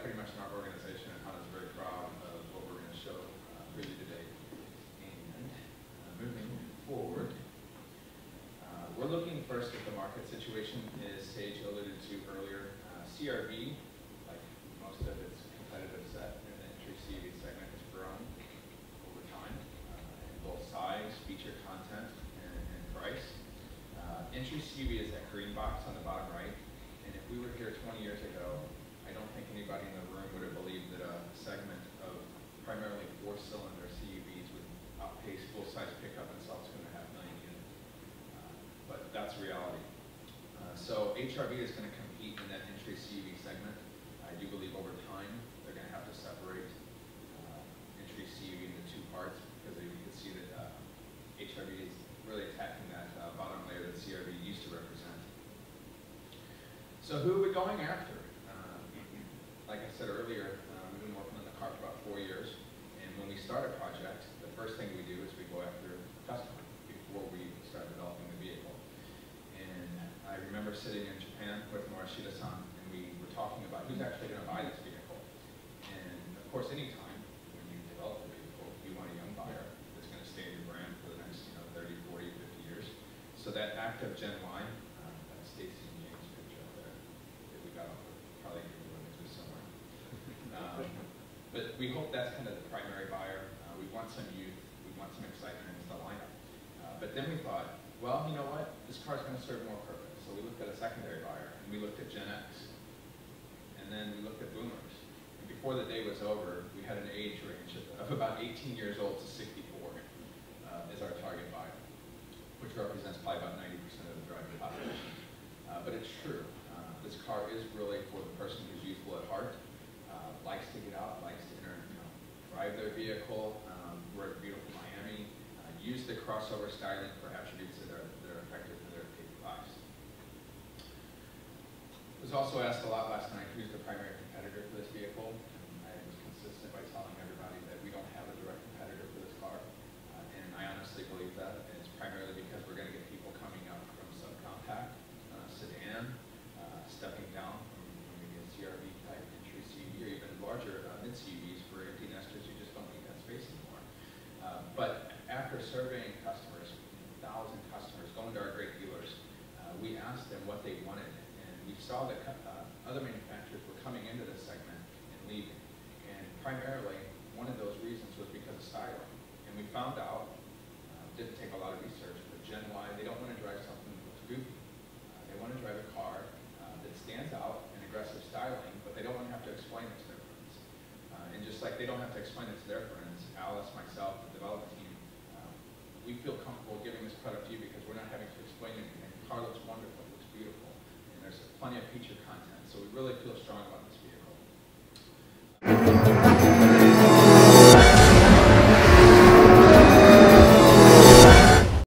pretty much in our organization, and Hannah's very proud of what we're going to show for you today. And moving forward, we're looking first at the market situation, as Sage alluded to earlier. CRV, like most of its competitive set in the entry CV segment, has grown over time in both size, feature content, and price. Entry CV is that green box on the bottom right, and if we were here 20 years ago, I don't think anybody in the room would have believed that a segment of primarily four-cylinder CUVs would outpace full-size pickup and sub-2.5 million units. But that's reality. So HRV is going to compete in that entry CV segment. I do believe over time they're going to have to separate entry CV into two parts, because you can see that HRV is really attacking that bottom layer that CRV used to represent. So who are we going after? Like I said earlier, we've been working on the car for about 4 years, and when we start a project, the first thing we do is we go after the customer before we start developing the vehicle. And I remember sitting in Japan with Morishida-san, and we were talking about who's actually going to buy this vehicle. And of course, anytime when you develop a vehicle, you want a young buyer that's going to stay in your brand for the next 30, 40, 50 years. So that active Gen Y, that's Stacy and James' picture up there that we got off of, probably giving images somewhere. But we hope that's kind of the primary buyer. We want some youth, we want some excitement into the lineup. But then we thought, well, you know what? This car's going to serve more purpose. So we looked at a secondary buyer, and we looked at Gen X, and then we looked at boomers. And before the day was over, we had an age range of about 18 years old to 64 as our target buyer, which represents probably about 90% of the driving population. But it's true. This car is really for the person who's youthful at heart, likes to get out, likes to drive their vehicle. We're at beautiful Miami. Use the crossover styling for attributes that are effective for their paid lives. I was also asked a lot last night who's the primary competitor for this vehicle. And I was consistent by telling everybody that we don't have a direct competitor for this car. And I honestly believe that. And it's primarily because we're going to get people coming up from subcompact, sedan, stepping down from maybe a CRV type entry CV, or even larger mid-CVs for empty nesters who just don't need that space anymore. But after surveying customers, 1,000 customers, going to our great dealers, we asked them what they wanted, and we saw that other manufacturers were coming into this segment and leaving. And primarily, one of those reasons was because of styling. And we found out, didn't take a lot of research, but Gen Y, they don't want to drive something that's goofy. They want to drive a car that stands out in aggressive styling, but they don't want to have to explain it to their friends. And just like they don't have to explain it to their friends, Alice, myself, the development team, we feel comfortable giving this product to you because we're not having to explain anything. The car looks wonderful, it looks beautiful, and there's plenty of feature content, so we really feel strong about this vehicle.